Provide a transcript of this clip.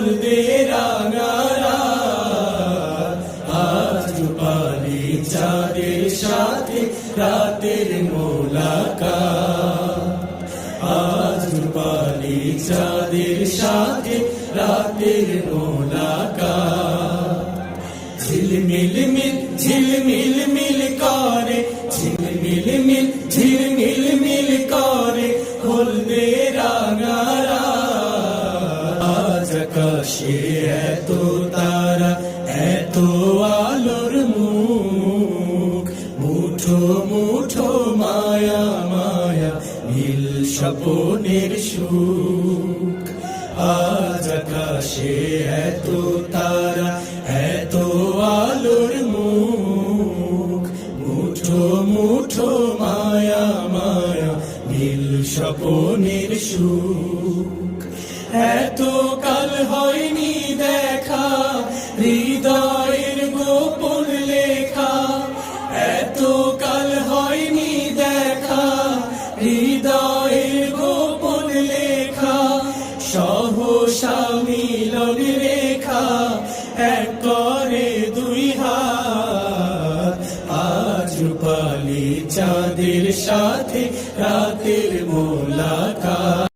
হলদে রাঙা রাত, আজ রূপালি চাঁদের সাথে রাতের মোলাকাত, আজ রূপালি চাঁদের সাথে রাতের মোলাকাত। ঝিলমিল মিল ঝিলমিল মিল করে, ঝিলমিল মিল ঝিলমিল মিল করে হলদে রাঙা রাত, আজ আকাশে এত তারা এত আলোর মুখ, মুঠো মুঠো মায়া মায়া নীল স্বপনের সুখ, আজ আকাশে এত তারা এত আলোর মুখ, মুঠো মুঠো মায়া মায়া নীল স্বপনের সুখ। এত কাল হয়নি দেখা হৃদয়ের গোপন লেখা, এত কাল হয়নি দেখা হৃদয়ের গোপন লেখা, সহসা মিলন রেখা এক করে দুই হাত, আজ রূপালি চাঁদের সাথে রাতের মোলাকাত।